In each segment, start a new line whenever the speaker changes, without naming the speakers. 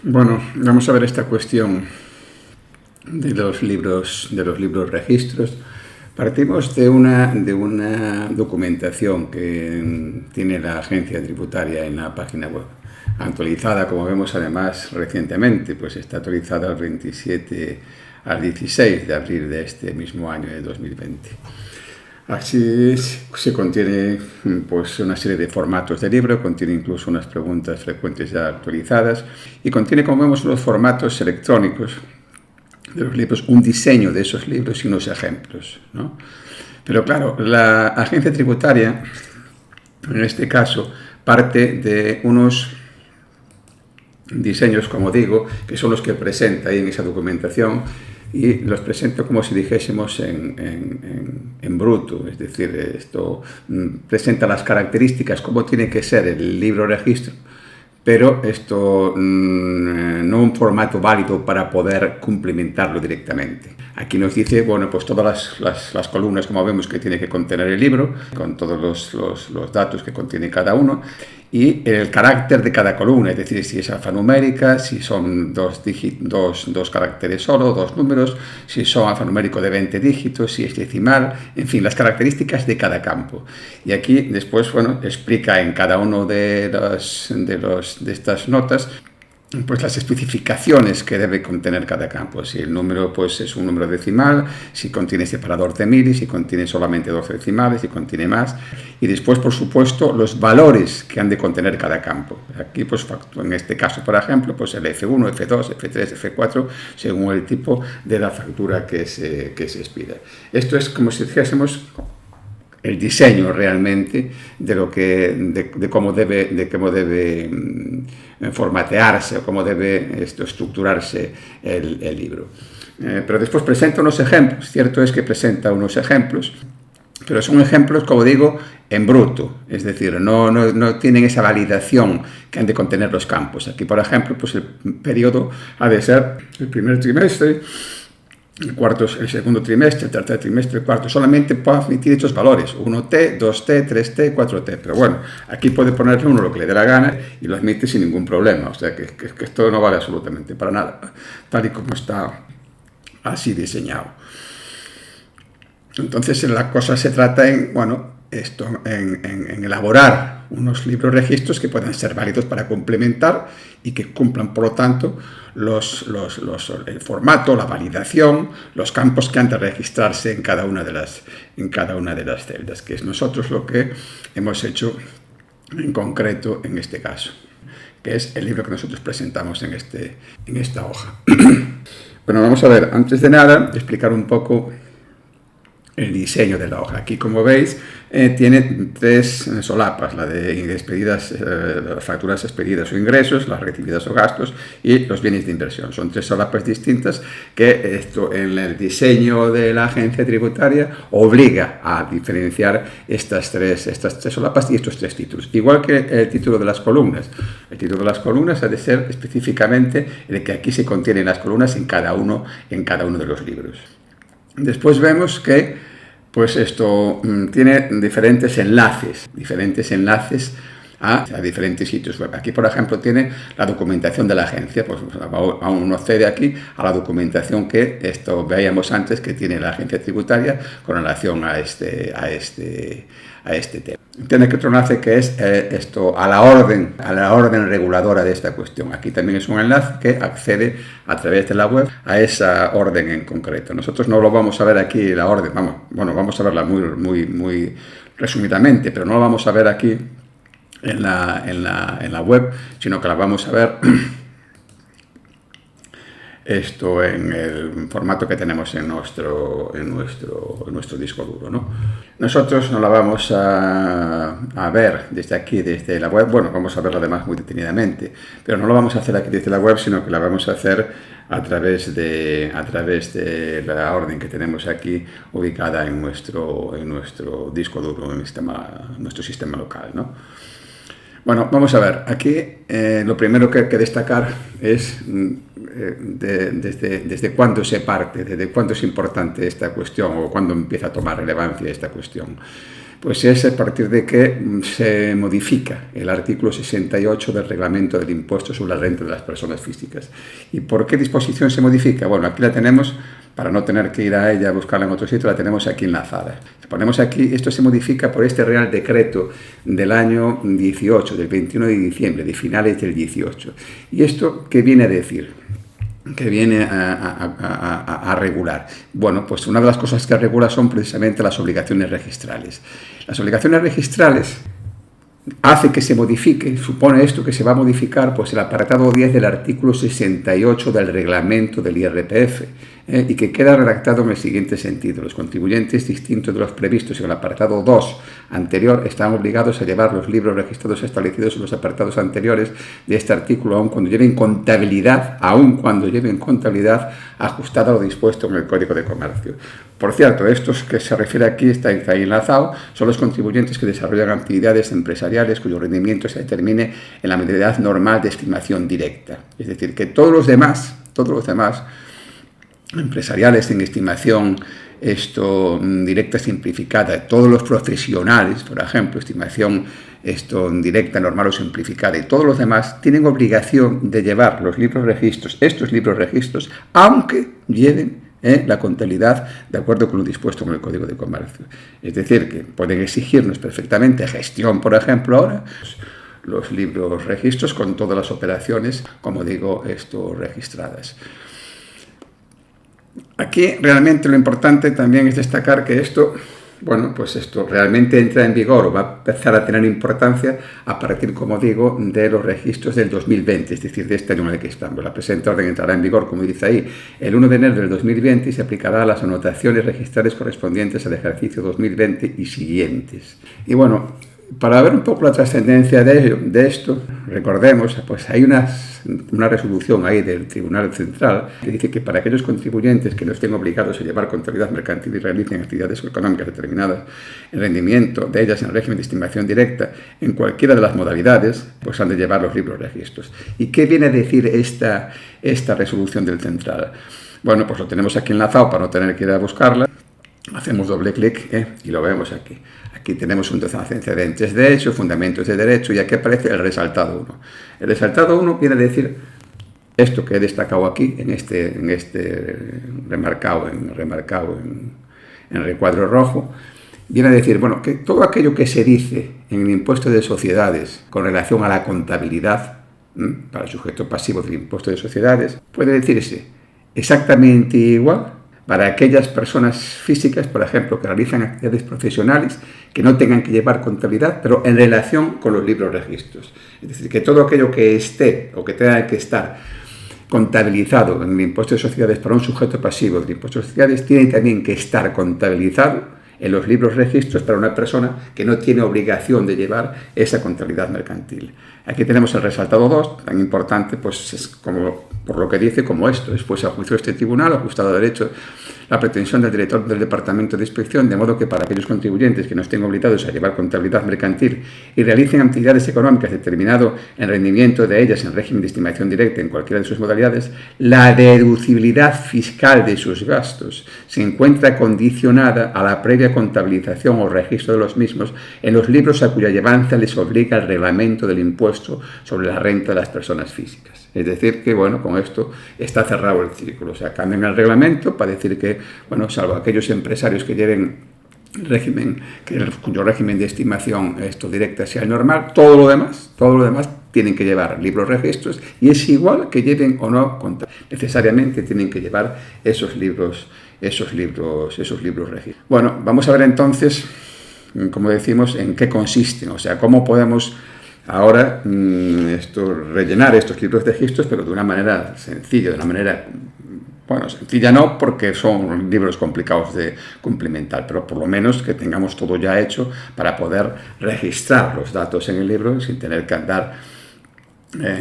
Bueno, vamos a ver esta cuestión de los libros registros. Partimos de una documentación que tiene la agencia tributaria en la página web, actualizada, como vemos además recientemente, pues está actualizada al 27 al 16 de abril de este mismo año de 2020. Así se contiene pues, una serie de formatos de libro, contiene incluso unas preguntas frecuentes ya actualizadas y contiene, como vemos, unos formatos electrónicos de los libros, un diseño de esos libros y unos ejemplos, ¿no? Pero claro, la agencia tributaria, en este caso, parte de unos diseños, como digo, que son los que presenta ahí en esa documentación, y los presento como si dijésemos en bruto, es decir, esto presenta las características, cómo tiene que ser el libro registro, pero esto no un formato válido para poder cumplimentarlo directamente. Aquí nos dice, bueno, pues todas las columnas, como vemos, que tiene que contener el libro, con todos los datos que contiene cada uno, y el carácter de cada columna, es decir, si es alfanumérica, si son dos caracteres solo, dos números, si son alfanumérico de 20 dígitos, si es decimal, en fin, las características de cada campo. Y aquí después, bueno, explica en cada uno de estas notas pues las especificaciones que debe contener cada campo. Si el número pues, es un número decimal, si contiene separador de miles, si contiene solamente 12 decimales, si contiene más. Y después, por supuesto, los valores que han de contener cada campo. Aquí, pues, en este caso, por ejemplo, pues el F1, F2, F3, F4, según el tipo de la factura que se expida. Esto es como si dijésemos el diseño realmente de cómo debe formatearse o cómo debe estructurarse el libro. Pero después presenta unos ejemplos. Cierto es que presenta unos ejemplos, pero son ejemplos, como digo, en bruto, es decir, no tienen esa validación que han de contener los campos. Aquí, por ejemplo, pues el periodo ha de ser el primer trimestre, el segundo trimestre, el tercer trimestre, el cuarto. Solamente puede admitir estos valores, 1T, 2T, 3T, 4T. Pero bueno, aquí puede ponerle uno lo que le dé la gana y lo admite sin ningún problema. O sea que esto no vale absolutamente para nada, tal y como está así diseñado. Entonces la cosa se trata en elaborar unos libros registros que puedan ser válidos para complementar y que cumplan, por lo tanto, el formato, la validación, los campos que han de registrarse en cada una de las celdas, que es nosotros lo que hemos hecho en concreto en este caso, que es el libro que nosotros presentamos en esta hoja. Bueno, vamos a ver, antes de nada, explicar un poco el diseño de la hoja. Aquí, como veis, tiene tres solapas, la de expedidas, las facturas expedidas o ingresos, las recibidas o gastos y los bienes de inversión. Son tres solapas distintas que esto en el diseño de la agencia tributaria obliga a diferenciar estas tres solapas y estos tres títulos. Igual que el título de las columnas. El título de las columnas ha de ser específicamente el que aquí se contienen las columnas en cada uno de los libros. Después vemos que pues esto tiene diferentes enlaces a diferentes sitios web. Aquí, por ejemplo, tiene la documentación de la agencia, pues uno accede aquí a la documentación que veíamos antes que tiene la agencia tributaria con relación a este tema. Tiene que otro enlace que es a la orden reguladora de esta cuestión. Aquí también es un enlace que accede a través de la web a esa orden en concreto. Nosotros no lo vamos a ver aquí la orden, vamos a verla muy resumidamente, pero no la vamos a ver aquí en la web, sino que la vamos a ver en el formato que tenemos en nuestro disco duro, ¿no? Nosotros no la vamos a ver desde aquí, desde la web. Bueno, vamos a verla además muy detenidamente, pero no lo vamos a hacer aquí desde la web, sino que la vamos a hacer a través de la orden que tenemos aquí ubicada en nuestro disco duro, en nuestro sistema local, ¿no? Bueno, vamos a ver, aquí lo primero que hay que destacar es desde cuándo se parte, desde cuándo es importante esta cuestión o cuándo empieza a tomar relevancia esta cuestión. pues es a partir de que se modifica el artículo 68 del Reglamento del Impuesto sobre la Renta de las Personas Físicas. ¿Y por qué disposición se modifica? Bueno, aquí la tenemos, para no tener que ir a ella a buscarla en otro sitio, la tenemos aquí enlazada. Si ponemos aquí, esto se modifica por este Real Decreto del año 18, del 21 de diciembre, de finales del 18. ¿Y esto qué viene a decir? Que viene a regular. Bueno, pues una de las cosas que regula son precisamente las obligaciones registrales. Las obligaciones registrales hace que se modifique, supone esto que se va a modificar, pues el apartado 10 del artículo 68 del reglamento del IRPF, y que queda redactado en el siguiente sentido. Los contribuyentes distintos de los previstos en el apartado 2 anterior están obligados a llevar los libros registrados establecidos en los apartados anteriores de este artículo, aun cuando lleven contabilidad ajustada a lo dispuesto en el Código de Comercio. Por cierto, estos que se refiere aquí, está ahí enlazado, son los contribuyentes que desarrollan actividades empresariales cuyo rendimiento se determine en la medida normal de estimación directa. Es decir, que todos los demás empresariales en estimación directa simplificada, todos los profesionales, por ejemplo, estimación directa, normal o simplificada, y todos los demás tienen obligación de llevar los libros registros, estos libros registros, aunque lleven la contabilidad de acuerdo con lo dispuesto en el Código de Comercio. Es decir, que pueden exigirnos perfectamente gestión, por ejemplo, ahora, los libros registros con todas las operaciones, como digo, registradas. Aquí realmente lo importante también es destacar que esto realmente entra en vigor o va a empezar a tener importancia a partir, como digo, de los registros del 2020, es decir, de este año en el que estamos. La presente orden entrará en vigor, como dice ahí, el 1 de enero del 2020 y se aplicará a las anotaciones registrales correspondientes al ejercicio 2020 y siguientes. Y bueno, para ver un poco la trascendencia de esto, recordemos, pues hay una resolución ahí del Tribunal Central que dice que para aquellos contribuyentes que no estén obligados a llevar contabilidad mercantil y realicen actividades económicas determinadas, el rendimiento de ellas en régimen de estimación directa en cualquiera de las modalidades, pues han de llevar los libros registros. ¿Y qué viene a decir esta resolución del Central? Bueno, pues lo tenemos aquí enlazado para no tener que ir a buscarla. Hacemos doble clic y lo vemos aquí. Aquí tenemos un antecedentes de hecho, fundamentos de derecho, y aquí aparece el resaltado 1. El resaltado 1 viene a decir esto que he destacado aquí, en remarcado en recuadro rojo. Viene a decir, bueno, que todo aquello que se dice en el impuesto de sociedades con relación a la contabilidad, para el sujeto pasivo del impuesto de sociedades, puede decirse exactamente igual para aquellas personas físicas, por ejemplo, que realizan actividades profesionales que no tengan que llevar contabilidad, pero en relación con los libros registros. Es decir, que todo aquello que esté o que tenga que estar contabilizado en el impuesto de sociedades para un sujeto pasivo del impuesto de sociedades tiene también que estar contabilizado en los libros registros para una persona que no tiene obligación de llevar esa contabilidad mercantil. Aquí tenemos el resaltado 2, tan importante, pues es como por lo que dice como esto. Después, a juicio de este tribunal, ajustado a derecho, la pretensión del director del Departamento de Inspección, de modo que para aquellos contribuyentes que no estén obligados a llevar contabilidad mercantil y realicen actividades económicas determinado en rendimiento de ellas en régimen de estimación directa en cualquiera de sus modalidades, la deducibilidad fiscal de sus gastos se encuentra condicionada a la previa contabilización o registro de los mismos en los libros a cuya llevanza les obliga el reglamento del impuesto sobre la renta de las personas físicas. Es decir, que bueno, con esto está cerrado el círculo. O sea, cambian el reglamento para decir que, bueno, salvo aquellos empresarios que lleven cuyo régimen de estimación directa sea el normal, todo lo demás tienen que llevar libros registros, y es igual que lleven o no necesariamente tienen que llevar esos libros registros. Bueno, vamos a ver entonces, como decimos, en qué consisten, o sea, cómo podemos ahora rellenar estos libros de registros, pero de una manera sencilla, sencilla no, porque son libros complicados de cumplimentar, pero por lo menos que tengamos todo ya hecho para poder registrar los datos en el libro sin tener que andar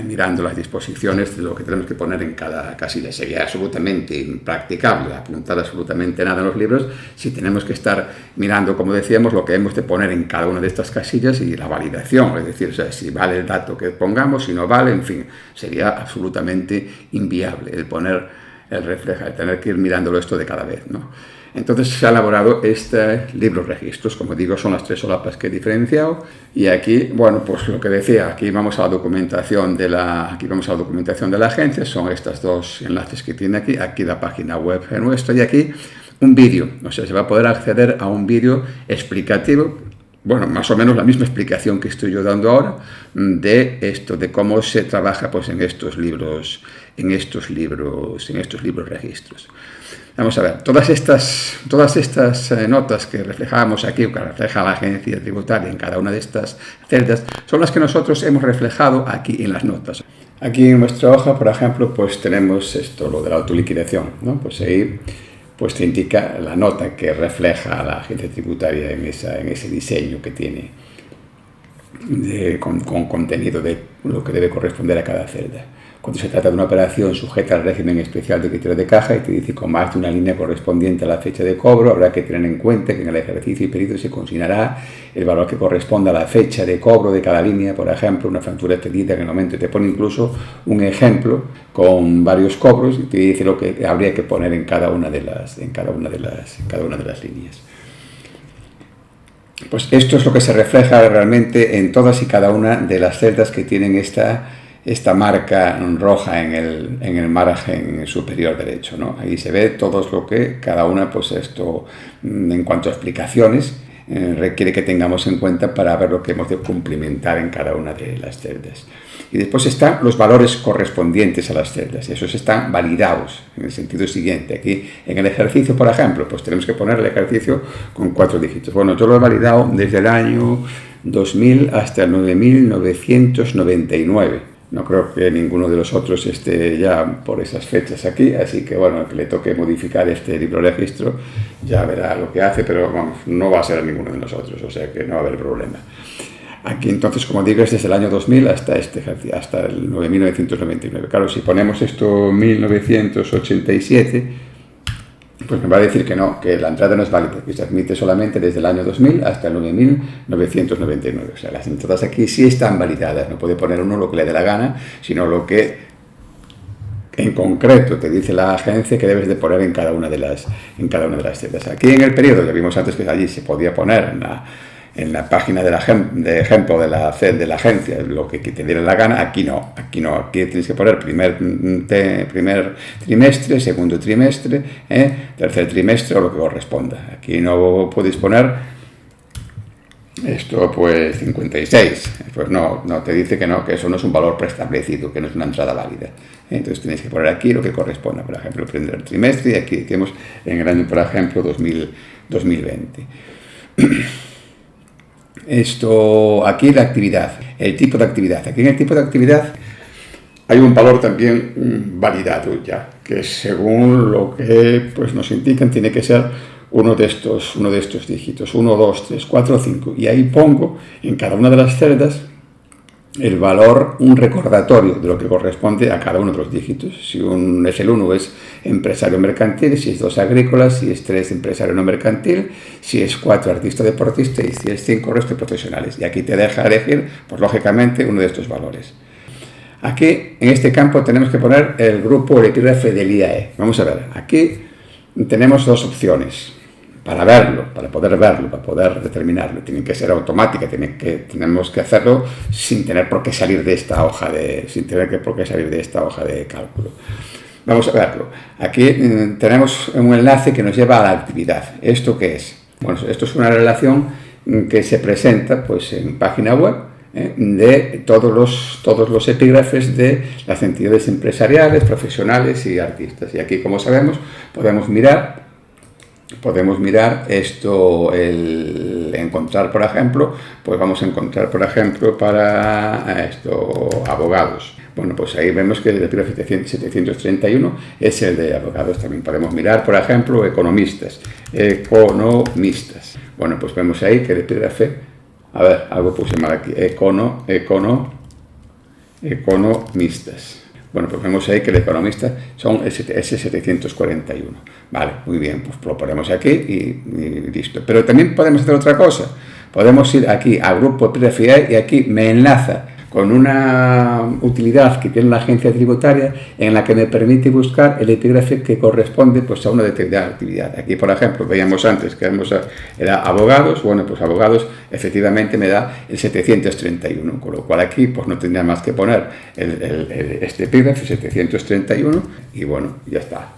mirando las disposiciones de lo que tenemos que poner en cada casilla. Sería absolutamente impracticable apuntar absolutamente nada en los libros si tenemos que estar mirando, como decíamos, lo que hemos de poner en cada una de estas casillas y la validación, es decir, o sea, si vale el dato que pongamos, si no vale, en fin, sería absolutamente inviable el poner el tener que ir mirándolo esto de cada vez, ¿no? Entonces se ha elaborado este libro registros, como digo, son las 3 solapas que he diferenciado, y aquí, bueno, pues lo que decía, aquí vamos a la documentación de la agencia, son estos 2 enlaces que tiene aquí la página web nuestra, y aquí un vídeo, o sea, se va a poder acceder a un vídeo explicativo, bueno, más o menos la misma explicación que estoy yo dando ahora, de cómo se trabaja pues en estos libros registros. Vamos a ver, todas estas notas que reflejamos aquí, o que refleja la agencia tributaria en cada una de estas celdas, son las que nosotros hemos reflejado aquí en las notas. Aquí en nuestra hoja, por ejemplo, pues tenemos lo de la autoliquidación, ¿no? Pues ahí pues te indica la nota que refleja la agencia tributaria en ese diseño que tiene con contenido de lo que debe corresponder a cada celda. Cuando se trata de una operación sujeta al régimen especial de criterio de caja y te dice con más de una línea correspondiente a la fecha de cobro, habrá que tener en cuenta que en el ejercicio y periodo se consignará el valor que corresponda a la fecha de cobro de cada línea. Por ejemplo, una factura expedida en el momento te pone incluso un ejemplo con varios cobros y te dice lo que habría que poner en cada una de las líneas. Pues esto es lo que se refleja realmente en todas y cada una de las celdas que tienen esta marca roja en el margen superior derecho, ¿no? Ahí se ve todo lo que cada una, pues esto, en cuanto a explicaciones, requiere que tengamos en cuenta para ver lo que hemos de cumplimentar en cada una de las celdas. Y después están los valores correspondientes a las celdas, y esos están validados en el sentido siguiente. Aquí, en el ejercicio, por ejemplo, pues tenemos que poner el ejercicio con 4 dígitos. Bueno, yo lo he validado desde el año 2000 hasta el 9999. No creo que ninguno de los otros esté ya por esas fechas aquí, así que bueno, que le toque modificar este libro registro ya verá lo que hace, pero vamos, no va a ser ninguno de nosotros, o sea que no va a haber problema. Aquí entonces, como digo, es desde el año 2000 hasta hasta el 9999. Claro, si ponemos esto 1987, pues me va a decir que no, que la entrada no es válida, que se admite solamente desde el año 2000 hasta el 9999. O sea, las entradas aquí sí están validadas, no puede poner uno lo que le dé la gana, sino lo que en concreto te dice la agencia que debes de poner en cada una de las celdas. Aquí en el periodo, ya vimos antes que allí se podía poner en la página de ejemplo de la agencia lo que te diera la gana. Aquí no, aquí tienes que poner primer trimestre, segundo trimestre, tercer trimestre o lo que corresponda. Aquí no puedes poner esto pues 56, pues no, te dice que no, que eso no es un valor preestablecido, que no es una entrada válida. Entonces tienes que poner aquí lo que corresponda, por ejemplo, el primer trimestre, y aquí tenemos en el año, por ejemplo, 2020. Aquí la actividad, el tipo de actividad. Aquí en el tipo de actividad hay un valor también validado ya, que según lo que pues, nos indican tiene que ser uno de estos dígitos, 1, 2, 3, 4, 5. Y ahí pongo en cada una de las celdas el valor, un recordatorio de lo que corresponde a cada uno de los dígitos. Si es el 1 es empresario mercantil, si es 2 agrícola, si es 3 empresario no mercantil, si es 4 artista deportista y si es 5 resto de profesionales. Y aquí te deja elegir, pues lógicamente, uno de estos valores. Aquí, en este campo, tenemos que poner el grupo o el epígrafe del IAE. Vamos a ver, aquí tenemos 2 opciones. Para poder verlo, para poder determinarlo, tiene que ser automática, tenemos que hacerlo sin tener por qué salir de esta hoja de cálculo. Vamos a verlo. Aquí tenemos un enlace que nos lleva a la actividad. ¿Esto qué es? Bueno, esto es una relación que se presenta pues, en página web de todos los epígrafes de las entidades empresariales, profesionales y artistas. Y aquí, como sabemos, podemos mirar encontrar, por ejemplo, pues vamos a encontrar, por ejemplo, para abogados. Bueno, pues ahí vemos que el epígrafe 731 es el de abogados. También podemos mirar, por ejemplo, economistas. Bueno, pues vemos ahí que el epígrafe, a ver, algo puse mal aquí, economistas. Bueno, pues vemos ahí que el economista son ese 741. Vale, muy bien, pues lo ponemos aquí y listo. Pero también podemos hacer otra cosa. Podemos ir aquí al grupo epígrafe y aquí me enlaza con una utilidad que tiene la agencia tributaria en la que me permite buscar el epígrafe que corresponde pues, a una determinada actividad. Aquí, por ejemplo, veíamos antes que era abogados, bueno, pues abogados efectivamente me da el 731, con lo cual aquí pues no tendría más que poner este epígrafe 731 y bueno, ya está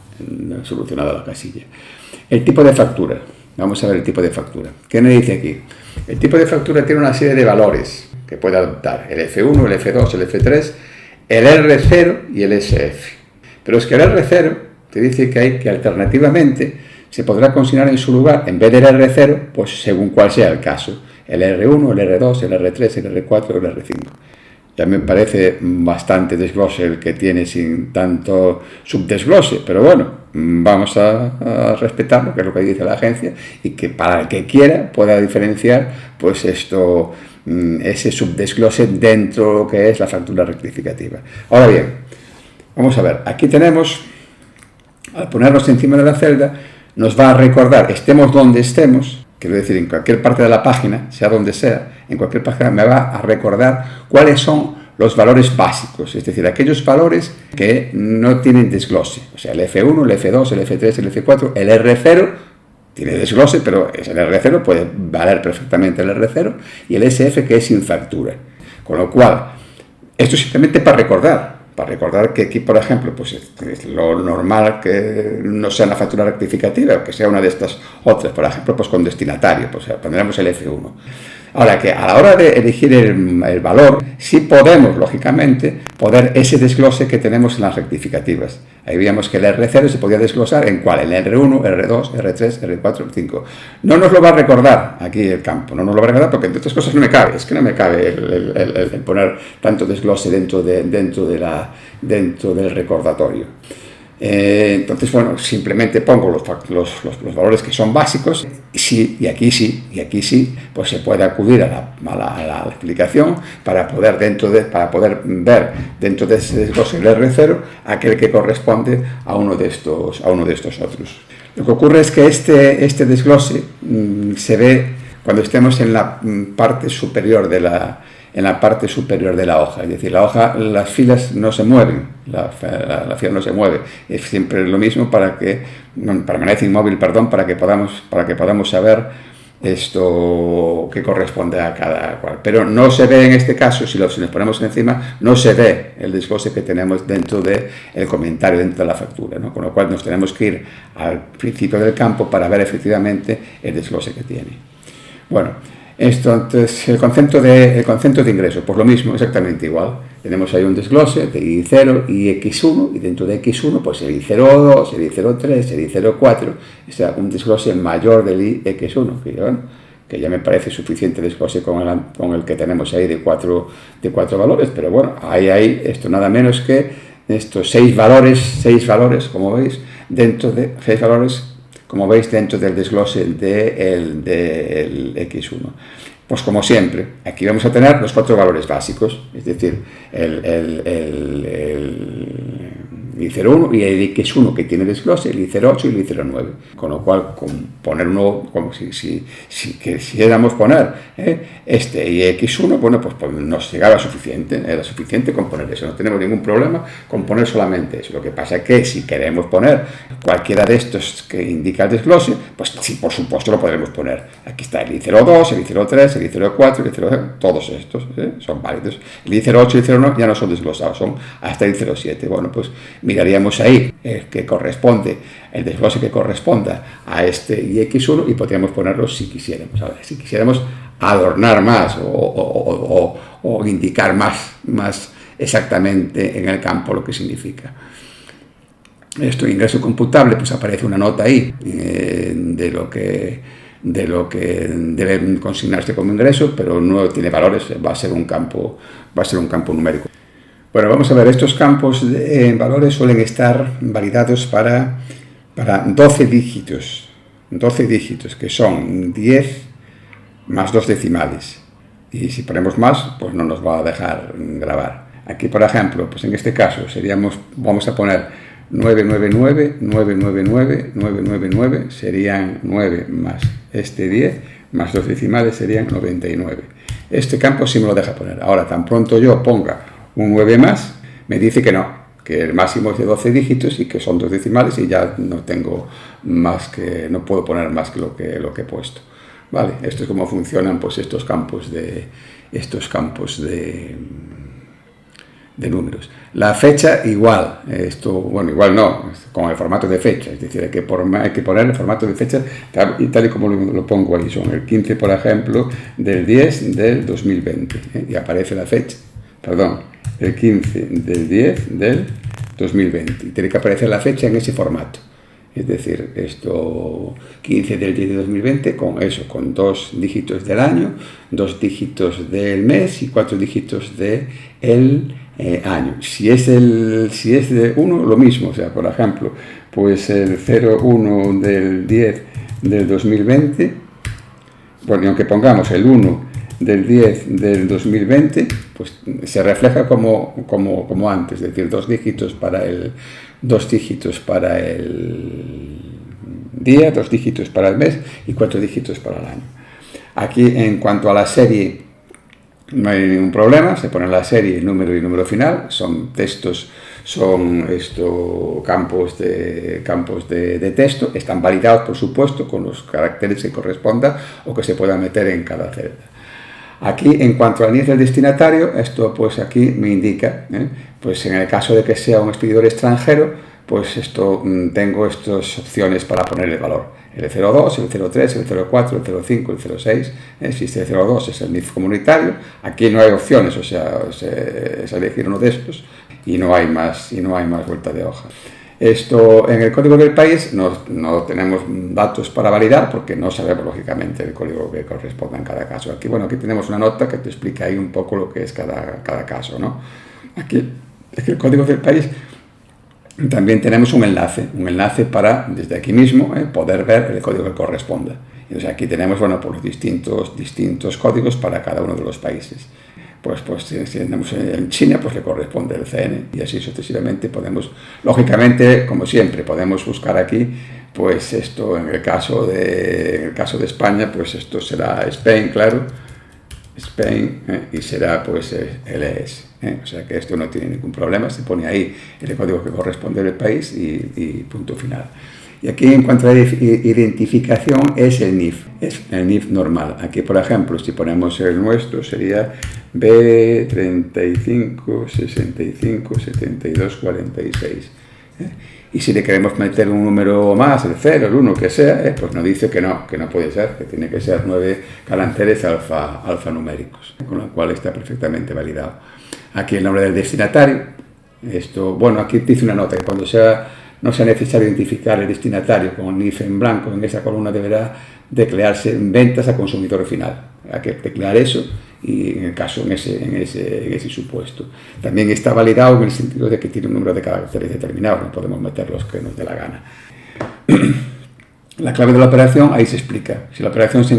solucionada la casilla. El tipo de factura. Vamos a ver el tipo de factura. ¿Qué me dice aquí? El tipo de factura tiene una serie de valores que puede adoptar. El F1, el F2, el F3, el R0 y el SF. Pero es que el R0 te dice que alternativamente se podrá consignar en su lugar, en vez del R0, pues según cuál sea el caso, el R1, el R2, el R3, el R4 o el R5. Ya me parece bastante desglose el que tiene sin tanto subdesglose, pero bueno, vamos a respetarlo, que es lo que dice la agencia, y que para el que quiera pueda diferenciar pues ese subdesglose dentro de lo que es la factura rectificativa. Ahora bien, vamos a ver, aquí tenemos, al ponernos encima de la celda, nos va a recordar, estemos donde estemos, quiero decir, en cualquier parte de la página, sea donde sea, en cualquier página me va a recordar cuáles son los valores básicos, es decir, aquellos valores que no tienen desglose, o sea, el F1, el F2, el F3, el F4, el R0 tiene desglose, pero el R0 puede valer perfectamente el R0 y el SF que es sin factura, con lo cual, esto es simplemente para recordar que aquí, por ejemplo, pues es lo normal que no sea una factura rectificativa, o que sea una de estas otras, por ejemplo, pues con destinatario, pues pondremos el F1. Ahora que a la hora de elegir el valor, sí podemos, lógicamente, poner ese desglose que tenemos en las rectificativas. Ahí veíamos que el R0 se podía desglosar en cuál, en R1, R2, R3, R4, R5. No nos lo va a recordar aquí el campo, no nos lo va a recordar porque entre otras cosas no me cabe, es que no me cabe el poner tanto desglose dentro del recordatorio. Entonces, bueno, simplemente pongo los valores que son básicos y aquí sí, pues se puede acudir a la explicación para poder ver dentro de ese desglose del R0 aquel que corresponde a uno de estos otros. Lo que ocurre es que este desglose se ve cuando estemos en la parte superior de la hoja, es decir, la hoja, las filas no se mueven, la fila no se mueve, es siempre lo mismo permanece inmóvil, para que podamos saber esto que corresponde a cada cual. Pero no se ve en este caso, si nos ponemos encima, no se ve el desglose que tenemos dentro del comentario, dentro de la factura, ¿no? Con lo cual nos tenemos que ir al principio del campo para ver efectivamente el desglose que tiene. Bueno, entonces, el concepto de ingreso, pues lo mismo, exactamente igual. Tenemos ahí un desglose de I0 y X1, y dentro de X1, pues el I02, el I03, el I04, o sea, un desglose mayor del IX1, que ya me parece suficiente desglose con el que tenemos ahí de cuatro valores, pero bueno, hay esto nada menos que estos seis valores, como veis, dentro del desglose del X1. Pues como siempre, aquí vamos a tener los cuatro valores básicos, es decir, el I01 y el X1 que tiene desglose, el I08 y el I09. Con lo cual, poner uno, como si quisiéramos poner este y X1, bueno, pues nos llegaba suficiente, era suficiente con poner eso, no tenemos ningún problema con poner solamente eso. Lo que pasa es que si queremos poner cualquiera de estos que indica el desglose, pues sí, por supuesto lo podremos poner. Aquí está el I02, el I03, el I04, el I05, todos estos son válidos. El I08 y el I09 ya no son desglosados, son hasta el I07. Bueno, pues miraríamos ahí el desglose que corresponda a este IX1 y podríamos ponerlo si quisiéramos. Ahora, si quisiéramos adornar más o indicar más exactamente en el campo lo que significa. Esto, ingreso computable, pues aparece una nota ahí de lo que debe consignarse como ingreso, pero no tiene valores, va a ser un campo numérico. Bueno, vamos a ver, estos campos de valores suelen estar validados para 12 dígitos, que son 10 más 2 decimales. Y si ponemos más, pues no nos va a dejar grabar. Aquí, por ejemplo, pues en este caso vamos a poner 999, 999, 999, serían 9 más este 10, más 2 decimales serían 99. este campo sí me lo deja poner. Ahora, tan pronto yo ponga un 9 más, me dice que no, que el máximo es de 12 dígitos y que son 2 decimales y ya no tengo más que, no puedo poner más que lo que he puesto. Vale, esto es cómo funcionan pues estos campos de números. La fecha igual, bueno, igual no, con el formato de fecha, es decir, hay que poner el formato de fecha tal y como lo pongo ahí, son el 15, por ejemplo, del 10 del 2020, y aparece la fecha, perdón, el 15 del 10 del 2020, y tiene que aparecer la fecha en ese formato. Es decir, 15 del 10 de 2020 con eso, con 2 dígitos del año, 2 dígitos del mes y 4 dígitos del año. Si es de 1, lo mismo, o sea, por ejemplo, pues el 01 del 10 del 2020, bueno, y aunque pongamos el 1 del 10 del 2020, pues se refleja como antes, es decir, 2 dígitos para el día, 2 dígitos para el mes y 4 dígitos para el año. Aquí, en cuanto a la serie, no hay ningún problema, se pone la serie, número y número final, son textos, son campos de texto, están validados, por supuesto, con los caracteres que correspondan o que se puedan meter en cada celda. Aquí, en cuanto al NIF del destinatario, esto pues aquí me indica, pues en el caso de que sea un expedidor extranjero, pues tengo estas opciones para poner el valor. El 02, el 03, el 04, el 05, el 06, si este 02 es el NIF comunitario, aquí no hay opciones, o sea, es elegir uno de estos y no hay más vuelta de hoja. En el código del país no tenemos datos para validar porque no sabemos lógicamente el código que corresponda en cada caso. Aquí tenemos una nota que te explica ahí un poco lo que es cada caso, ¿no? Aquí, en el código del país también tenemos un enlace para, desde aquí mismo, poder ver el código que corresponda. Entonces aquí tenemos, por los distintos códigos para cada uno de los países. Pues si tenemos en China, pues le corresponde el CN y así sucesivamente podemos, lógicamente, como siempre, podemos buscar aquí, pues en el caso de España, pues esto será Spain, claro, Spain, y será pues LS, o sea que esto no tiene ningún problema, se pone ahí el código que corresponde del país y punto final. Y aquí, en cuanto a la identificación, es el NIF normal. Aquí, por ejemplo, si ponemos el nuestro, sería B35 65 72 46. Y si le queremos meter un número más, el 0, el 1, que sea, pues nos dice que no puede ser, que tiene que ser 9 caracteres alfanuméricos, con lo cual está perfectamente validado. Aquí el nombre del destinatario. Aquí dice una nota que cuando no sea necesario identificar el destinatario con NIF en blanco, en esa columna deberá declararse ventas a consumidor final. Hay que declarar eso y en el caso en ese supuesto. También está validado en el sentido de que tiene un número de caracteres determinados, no podemos meter los que nos dé la gana. La clave de la operación, ahí se explica. Si la operación se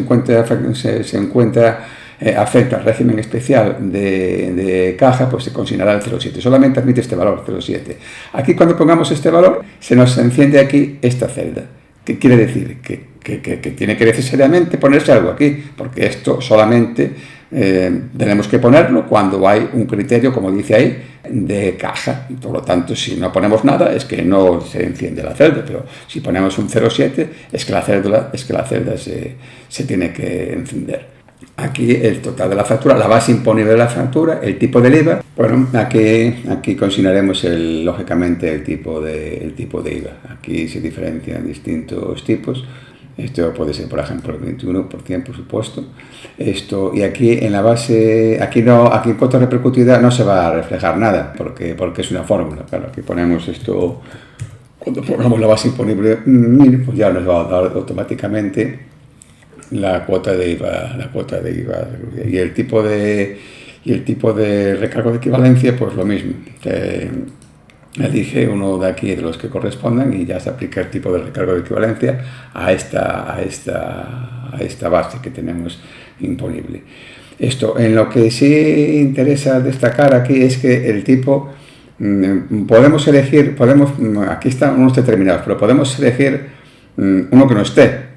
afecta al régimen especial de caja, pues se consignará el 07. Solamente admite este valor, 07. Aquí, cuando pongamos este valor, se nos enciende aquí esta celda. ¿Qué quiere decir? Que tiene que necesariamente ponerse algo aquí, porque esto solamente tenemos que ponerlo cuando hay un criterio, como dice ahí, de caja. Y por lo tanto, si no ponemos nada, es que no se enciende la celda, pero si ponemos un 07, es que la celda se tiene que encender. Aquí el total de la factura, la base imponible de la factura, el tipo del IVA. Bueno, aquí consignaremos lógicamente el tipo de IVA. Aquí se diferencian distintos tipos. Esto puede ser, por ejemplo, el 21%, por supuesto. Y aquí en la base, aquí en cuota repercutida no se va a reflejar nada, porque es una fórmula. Claro, aquí ponemos esto, cuando pongamos la base imponible 1000, pues ya nos va a dar automáticamente la cuota de IVA, y el tipo de recargo de equivalencia, pues lo mismo. Elige uno de aquí de los que correspondan y ya se aplica el tipo de recargo de equivalencia a esta base que tenemos imponible. En lo que sí interesa destacar aquí es que el tipo podemos elegir, aquí están unos determinados, pero podemos elegir uno que no esté.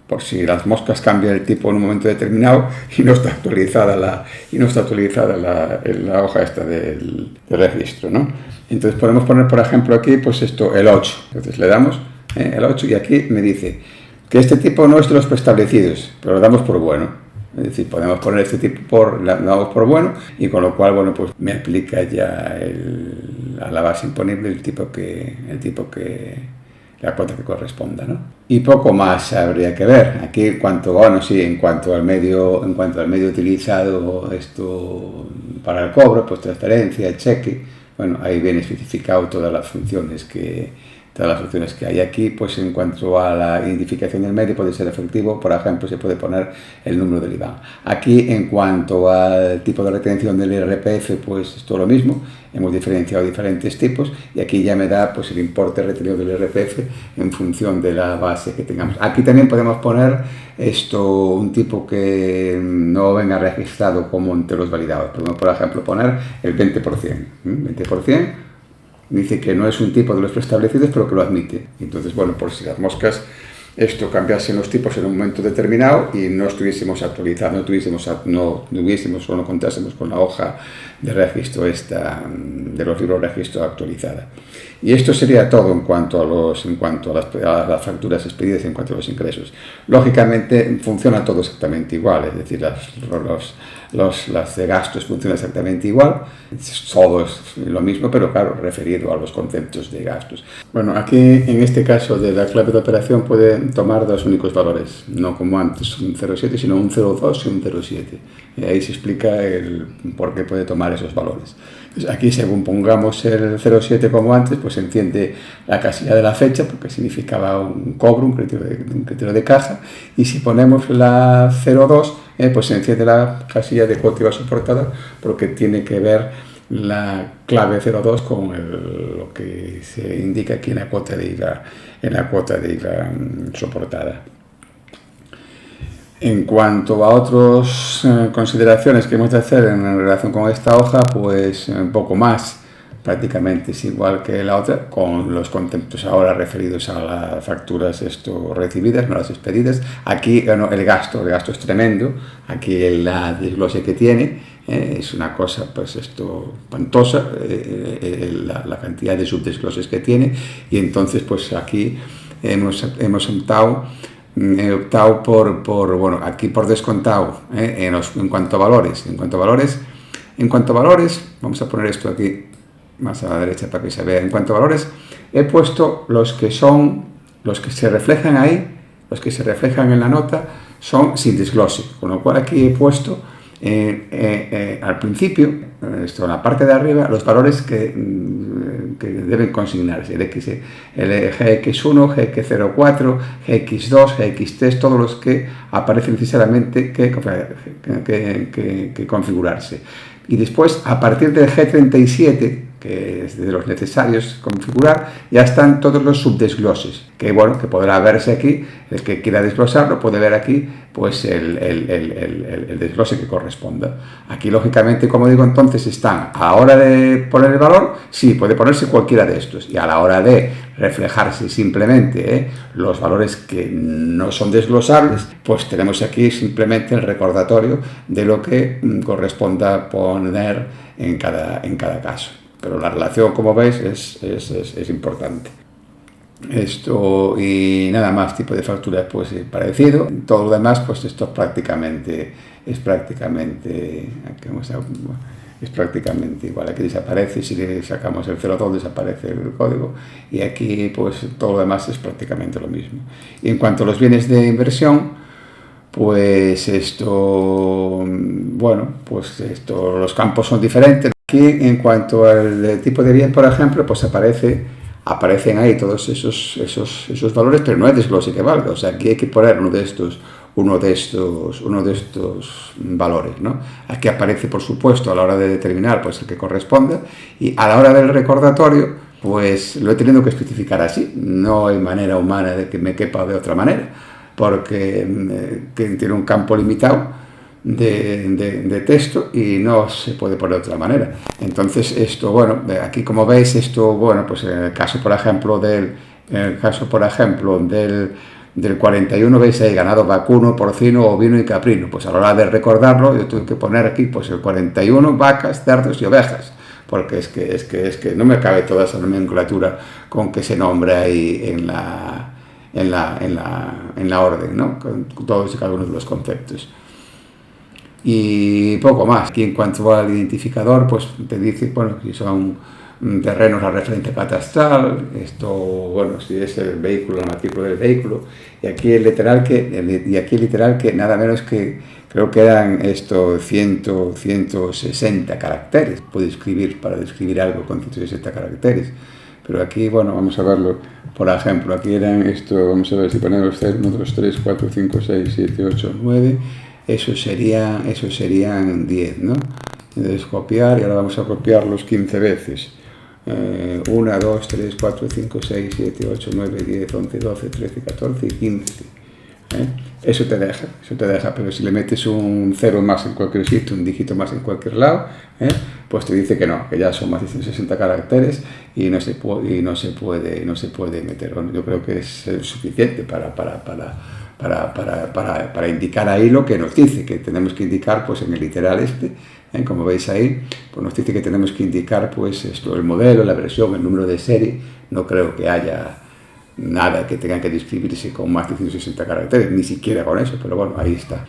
por si las moscas cambian el tipo en un momento determinado y no está actualizada la hoja esta del registro, ¿no? Entonces podemos poner, por ejemplo, aquí pues esto, el 8. Entonces le damos el 8 y aquí me dice que este tipo no es de los preestablecidos, pero lo damos por bueno. Es decir, podemos poner este tipo lo damos por bueno y con lo cual, bueno, pues me aplica ya a la base imponible el tipo que la cuota que corresponda, ¿no? Y poco más habría que ver. Aquí en cuanto al medio utilizado esto para el cobro, pues transferencia, cheque, bueno, ahí viene especificado todas las funciones que hay aquí. Pues en cuanto a la identificación del medio, puede ser efectivo, por ejemplo, se puede poner el número del IBAN. Aquí, en cuanto al tipo de retención del IRPF, pues es todo lo mismo, hemos diferenciado diferentes tipos y aquí ya me da pues el importe retenido del IRPF en función de la base que tengamos. Aquí también podemos poner un tipo que no venga registrado como entre los validados. Podemos, por ejemplo, poner el 20%. 20%. Dice que no es un tipo de los preestablecidos, pero que lo admite. Entonces, bueno, por si las moscas cambiasen los tipos en un momento determinado y no estuviésemos actualizados, no contásemos con la hoja de registro de los libros de registro actualizada. Y esto sería todo en cuanto a las facturas expedidas, en cuanto a los ingresos. Lógicamente funciona todo exactamente igual, es decir, las de gastos funcionan exactamente igual, todo es lo mismo, pero claro, referido a los conceptos de gastos. Bueno, aquí en este caso de la clave de operación puede tomar dos únicos valores, no como antes un 0,7, sino un 0,2 y un 0,7. Y ahí se explica el por qué puede tomar esos valores. Entonces, aquí, según pongamos el 0,7 como antes, pues se enciende la casilla de la fecha, porque significaba un cobro, un criterio de caja, y si ponemos la 0,2, pues se enciende la casilla de cuota IVA soportada, porque tiene que ver la clave 02 con lo que se indica aquí en la cuota de IVA, soportada. En cuanto a otras consideraciones que hemos de hacer en relación con esta hoja, pues un poco más, prácticamente es igual que la otra, con los conceptos ahora referidos a las facturas recibidas, no las expedidas. Aquí el gasto es tremendo, aquí la desglose que tiene es una cosa pues espantosa, la cantidad de subdesgloses que tiene, y entonces pues aquí hemos optado por aquí por descontado en cuanto a valores. En cuanto a valores, vamos a poner esto aquí más a la derecha para que se vea. En cuanto a valores, he puesto los que se reflejan ahí, los que se reflejan en la nota, son sin desglose, con lo cual aquí he puesto al principio, en la parte de arriba, los valores que deben consignarse, el GX1, GX04, GX2, GX3, todos los que aparecen necesariamente que configurarse. Y después, a partir del G37, que es de los necesarios configurar, ya están todos los subdesgloses, que bueno, que podrá verse aquí, el que quiera desglosarlo puede ver aquí pues el desglose que corresponda. Aquí, lógicamente, como digo, entonces están, a la hora de poner el valor, sí, puede ponerse cualquiera de estos, y a la hora de reflejarse simplemente los valores que no son desglosables, pues tenemos aquí simplemente el recordatorio de lo que corresponda poner en cada caso. Pero la relación, como veis, es importante. Esto y nada más, tipo de factura pues parecido. Todo lo demás pues esto es prácticamente igual. Aquí desaparece, si le sacamos el 02 desaparece el código, y aquí pues todo lo demás es prácticamente lo mismo. Y en cuanto a los bienes de inversión, pues los campos son diferentes. Aquí, en cuanto al tipo de bien, por ejemplo, pues aparecen ahí todos esos valores, pero no hay desglose que valga. O sea, aquí hay que poner uno de estos valores, ¿no? Aquí aparece, por supuesto, a la hora de determinar pues el que corresponda, y a la hora del recordatorio pues lo he tenido que especificar así. No hay manera humana de que me quepa de otra manera, porque tiene un campo limitado de texto y no se puede poner de otra manera. Entonces aquí como veis pues en el caso por ejemplo del del 41 veis ahí ganado vacuno, porcino, ovino y caprino. Pues a la hora de recordarlo yo tuve que poner aquí pues el 41 vacas, cerdos y ovejas, porque es que no me cabe toda esa nomenclatura con que se nombra ahí en la orden, ¿no? Con todos y cada uno de los conceptos. Y poco más. Aquí en cuanto al identificador, pues te dice, bueno, que son terrenos la referencia catastral, esto, bueno, si es el vehículo, la matrícula del vehículo, y aquí el literal que nada menos que, creo que eran 160 caracteres, puede escribir para describir algo con 160 caracteres, pero aquí, bueno, vamos a verlo, por ejemplo, aquí eran esto, vamos a ver si ponemos 1, 2, 3, 4, 5, 6, 7, 8, 9, eso serían 10, ¿no? Entonces copiar, y ahora vamos a copiarlos 15 veces. 1, 2, 3, 4, 5, 6, 7, 8, 9, 10, 11, 12, 13, 14 y 15. Eso te deja, pero si le metes un 0 más en cualquier sitio, un dígito más en cualquier lado, pues te dice que no, que ya son más de 160 caracteres y no se puede meter. Bueno, yo creo que es suficiente para indicar ahí lo que nos dice, que tenemos que indicar pues en el literal como veis ahí, pues nos dice que tenemos que indicar pues esto, el modelo, la versión, el número de serie. No creo que haya nada que tenga que describirse con más de 160 caracteres, ni siquiera con eso, pero bueno, ahí está.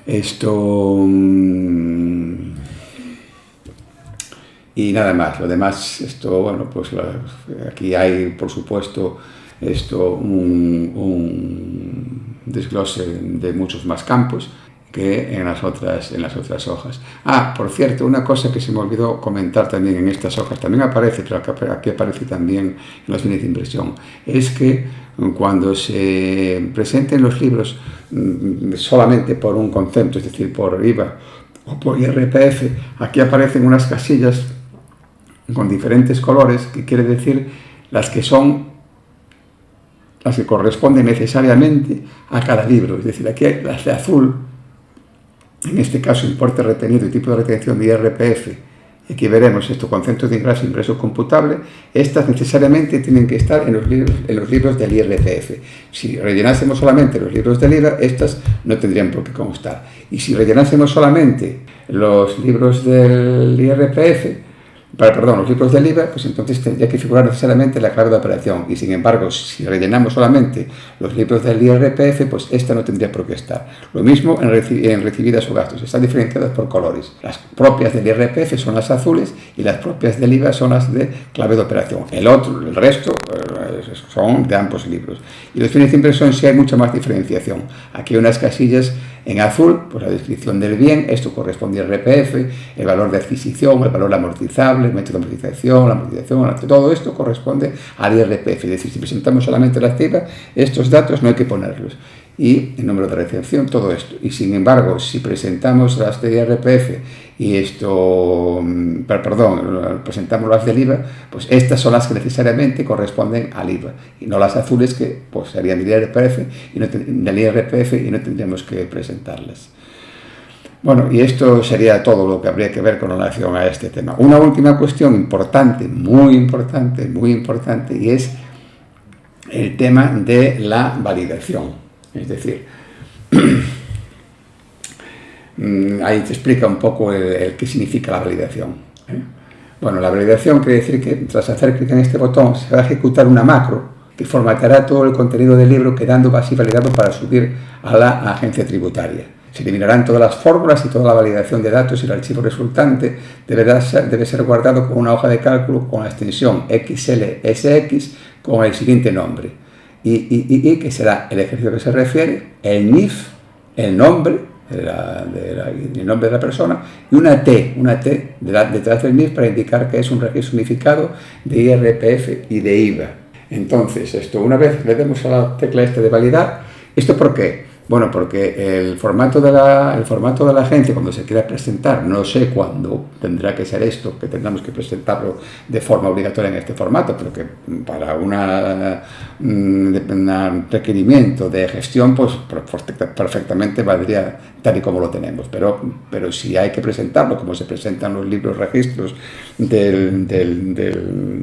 Esto... y nada más, lo demás, esto, bueno, pues aquí hay, por supuesto, un desglose de muchos más campos que en las otras hojas. Por cierto, una cosa que se me olvidó comentar también en estas hojas, también aparece, pero aquí aparece también en los fines de impresión, es que cuando se presenten los libros solamente por un concepto, es decir, por IVA o por IRPF, aquí aparecen unas casillas con diferentes colores, que quiere decir las que corresponden necesariamente a cada libro. Es decir, aquí hay las de azul, en este caso importe retenido y tipo de retención de IRPF, y aquí veremos conceptos de ingreso impreso computable. Estas necesariamente tienen que estar en los libros del IRPF. Si rellenásemos solamente los libros del IVA, estas no tendrían por qué constar. Y si rellenásemos solamente los libros del IRPF, los libros del IVA, pues entonces tendría que figurar necesariamente la clave de operación. Y sin embargo, si rellenamos solamente los libros del IRPF, pues esta no tendría por qué estar. Lo mismo en recibidas o gastos, están diferenciadas por colores. Las propias del IRPF son las azules y las propias del IVA son las de clave de operación. El resto son de ambos libros. Y los fines de impresión sí hay mucha más diferenciación. Aquí hay unas casillas en azul, pues la descripción del bien, esto corresponde al IRPF, el valor de adquisición, el valor amortizable, el método de amortización, la amortización, todo esto corresponde al IRPF. Es decir, si presentamos solamente la activa, estos datos no hay que ponerlos. Y el número de recepción, todo esto. Y sin embargo, si presentamos las de IRPF y presentamos las del IVA, pues estas son las que necesariamente corresponden al IVA, y no las azules que pues serían del IRPF y no tendríamos que presentarlas. Bueno, y esto sería todo lo que habría que ver con relación a este tema. Una última cuestión importante, muy importante, y es el tema de la validación. Es decir, ahí te explica un poco el qué significa la validación. Bueno, la validación quiere decir que tras hacer clic en este botón se va a ejecutar una macro que formateará todo el contenido del libro, quedando así validado para subir a la agencia tributaria. Se eliminarán todas las fórmulas y toda la validación de datos, y el archivo resultante debe ser guardado con una hoja de cálculo con la extensión XLSX con el siguiente nombre. Y que será el ejercicio que se refiere, el NIF, el nombre de la persona, y una T detrás del NIF para indicar que es un registro unificado de IRPF y de IVA. Entonces, una vez le demos a la tecla de validar, ¿esto por qué? Bueno, porque el formato de la agencia, cuando se quiera presentar, no sé cuándo tendrá que ser esto, que tendremos que presentarlo de forma obligatoria en este formato, pero que para un requerimiento de gestión, pues perfectamente valdría tal y como lo tenemos. Pero si hay que presentarlo, como se presentan los libros registros del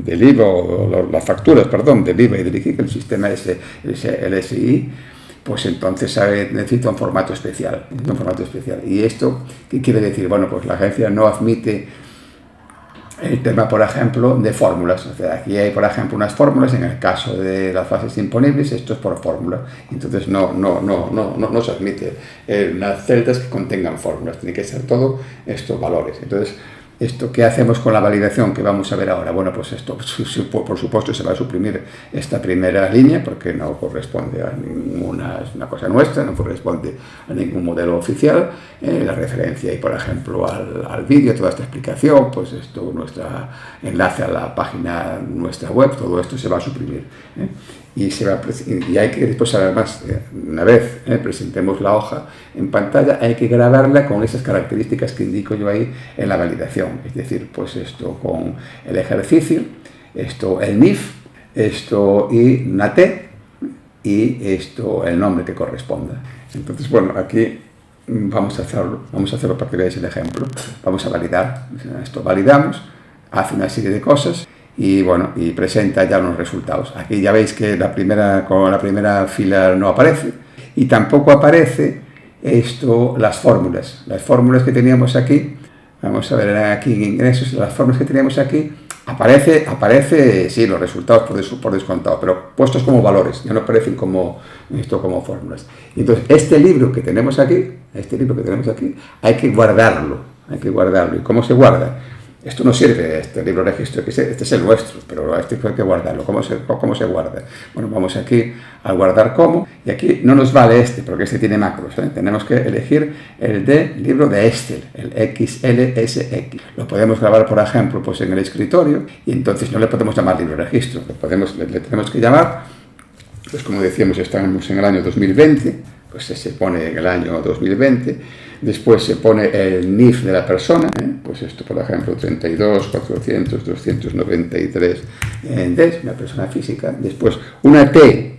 IVA, o las facturas, del IVA y del IGIC, el sistema el SI, pues entonces necesita un formato especial. ¿Y esto qué quiere decir? Bueno, pues la agencia no admite el tema, por ejemplo, de fórmulas. O sea, aquí hay, por ejemplo, unas fórmulas. En el caso de las fases imponibles, esto es por fórmula. Entonces no se admite unas celdas que contengan fórmulas. Tiene que ser todo estos valores. Entonces, ¿esto qué hacemos con la validación que vamos a ver ahora? Bueno, pues esto, por supuesto, se va a suprimir esta primera línea porque no corresponde a ninguna, es una cosa nuestra, no corresponde a ningún modelo oficial. La referencia y, por ejemplo, al vídeo, toda esta explicación, pues esto, nuestro enlace a la página, nuestra web, todo esto se va a suprimir. Y hay que después, además, una vez presentemos la hoja en pantalla, hay que grabarla con esas características que indico yo ahí en la validación. Es decir, pues esto con el ejercicio, esto el NIF, esto y NATE, y esto el nombre que corresponda. Entonces, bueno, aquí vamos a hacerlo para que veáis el ejemplo. Vamos a validar, esto validamos, hace una serie de cosas. Y bueno, y presenta ya los resultados. Aquí ya veis que con la primera fila no aparece y tampoco aparece las fórmulas que teníamos aquí. Vamos a ver aquí en ingresos, las fórmulas que teníamos aquí, aparece sí, los resultados por descontado, pero puestos como valores, ya no aparecen como fórmulas. Y entonces este libro que tenemos aquí, hay que guardarlo. ¿Y cómo se guarda? Esto no sirve, este libro de registro, este es el nuestro, pero este hay que guardarlo. ¿Cómo se guarda? Bueno, vamos aquí a guardar como, y aquí no nos vale porque este tiene macros. Tenemos que elegir el de libro de Excel, el XLSX. Lo podemos grabar, por ejemplo, pues en el escritorio, y entonces no le podemos llamar libro de registro, le tenemos que llamar, pues como decíamos, estamos en el año 2020, pues se pone en el año 2020, después se pone el NIF de la persona, pues esto, por ejemplo, 32, 400, 293 DES, una persona física, después una T,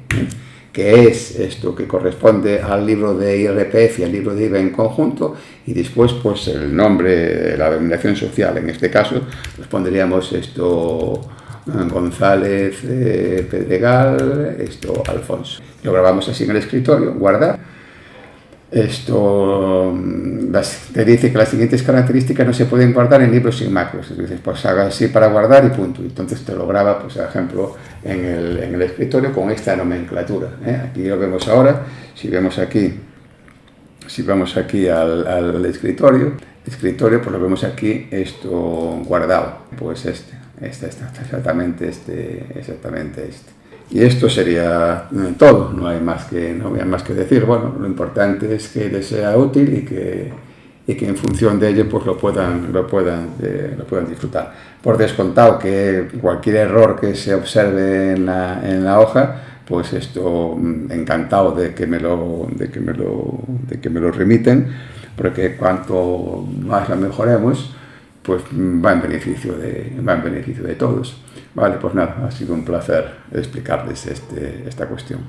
que es esto que corresponde al libro de IRPF y al libro de IVA en conjunto, y después pues el nombre, la denominación social, en este caso, pues pondríamos esto González Pedregal, esto Alfonso. Lo grabamos así en el escritorio, guardar. Esto te dice que las siguientes características no se pueden guardar en libros sin macros. Entonces, pues haga así para guardar y punto. Entonces te lo graba, pues, por ejemplo, en el escritorio con esta nomenclatura. Aquí lo vemos ahora. Si vamos aquí al escritorio, pues lo vemos aquí esto guardado. Pues exactamente este. Y esto sería todo, no hay más que decir. Bueno, lo importante es que les sea útil y que en función de ello pues lo puedan disfrutar. Por descontado que cualquier error que se observe en la hoja, pues esto encantado de que me lo remiten, porque cuanto más la mejoremos, pues va en beneficio de todos. Vale, pues nada, ha sido un placer explicarles esta cuestión.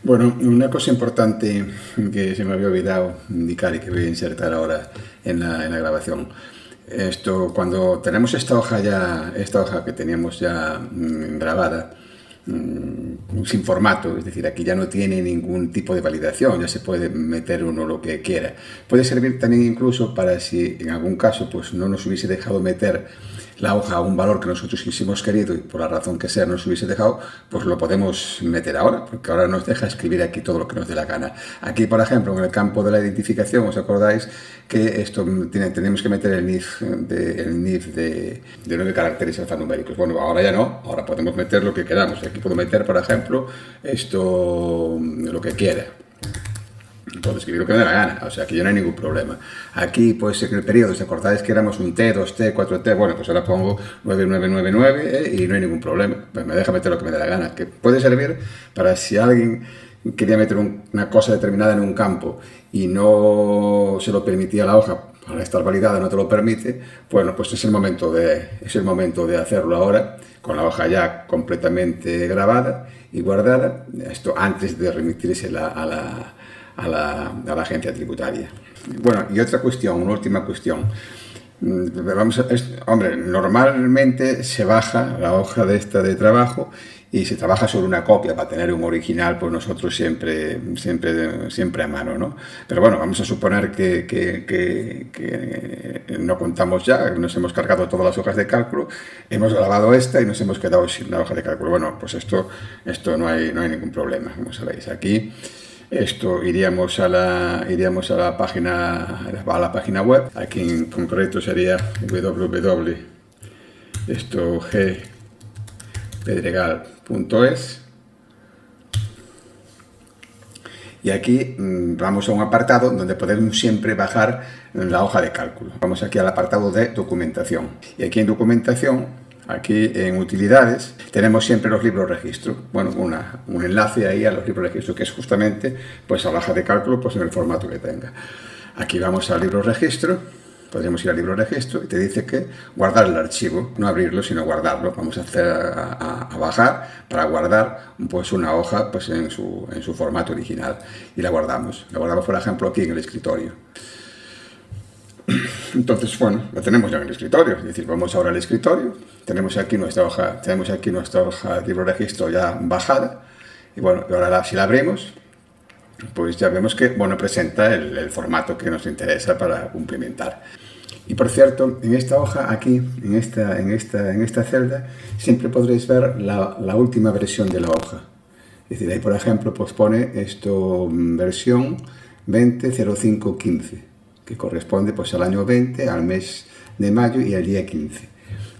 Bueno, una cosa importante que se me había olvidado indicar y que voy a insertar ahora en la grabación. Cuando tenemos esta hoja que teníamos ya grabada, sin formato, es decir, aquí ya no tiene ningún tipo de validación, ya se puede meter uno lo que quiera. Puede servir también incluso para si en algún caso pues no nos hubiese dejado meter la hoja a un valor que nosotros hubiésemos querido y por la razón que sea nos hubiese dejado, pues lo podemos meter ahora, porque ahora nos deja escribir aquí todo lo que nos dé la gana. Aquí, por ejemplo, en el campo de la identificación, ¿os acordáis que tenemos que meter el NIF de 9 caracteres alfanuméricos? Bueno, ahora ya no, ahora podemos meter lo que queramos. Aquí puedo meter, por ejemplo, lo que quiera. Puedo escribir lo que me dé la gana, o sea, que ya no hay ningún problema. Aquí, pues en el periodo, ¿os acordáis que éramos un T, 2T, 4T? Bueno, pues ahora pongo 9999 y no hay ningún problema. Pues me deja meter lo que me dé la gana, que puede servir para si alguien quería meter una cosa determinada en un campo y no se lo permitía la hoja, al estar validada no te lo permite, bueno, pues es el momento de hacerlo ahora, con la hoja ya completamente grabada y guardada, esto antes de remitírsela a la agencia tributaria. Bueno, y una última cuestión. Hombre, normalmente se baja la hoja de trabajo y se trabaja sobre una copia para tener un original, pues nosotros siempre a mano, ¿no? Pero bueno, vamos a suponer que no contamos ya, nos hemos cargado todas las hojas de cálculo, hemos grabado esta y nos hemos quedado sin una hoja de cálculo. Bueno, pues esto no hay ningún problema, como sabéis. Aquí iríamos a la página web. Aquí en concreto sería www.gpedregal.es, y aquí vamos a un apartado donde podemos siempre bajar la hoja de cálculo. Vamos aquí al apartado de documentación, y aquí en documentación, aquí en utilidades, tenemos siempre los libros registro. Bueno, un enlace ahí a los libros registro, que es justamente pues a la hoja de cálculo, pues en el formato que tenga. Aquí vamos al libro registro. Podríamos ir al libro registro y te dice que guardar el archivo, no abrirlo, sino guardarlo. Vamos a bajar para guardar pues una hoja pues en su formato original, y la guardamos. La guardamos, por ejemplo, aquí en el escritorio. Entonces, bueno, la tenemos ya en el escritorio. Es decir, vamos ahora al escritorio, tenemos aquí nuestra hoja de libro registro ya bajada, y bueno, ahora si la abrimos, pues ya vemos que, bueno, presenta el formato que nos interesa para cumplimentar. Y por cierto, en esta hoja, aquí, en esta celda, siempre podréis ver la última versión de la hoja. Es decir, ahí, por ejemplo, pues pone versión 20.05.15, que corresponde pues al año 20, al mes de mayo y al día 15.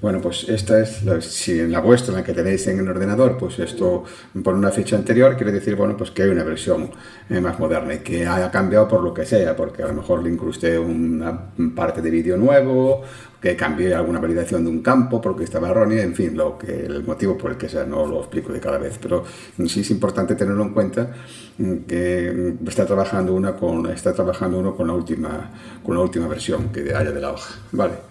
Bueno, pues esta es, si en la vuestra, en la que tenéis en el ordenador, pues esto por una fecha anterior, quiere decir, bueno, pues que hay una versión más moderna y que haya cambiado por lo que sea, porque a lo mejor le incrusté una parte de vídeo nuevo, que cambié alguna validación de un campo porque estaba errónea, en fin, el motivo por el que sea, no lo explico de cada vez, pero sí es importante tenerlo en cuenta, que está trabajando uno con la última versión que haya de la hoja, ¿vale?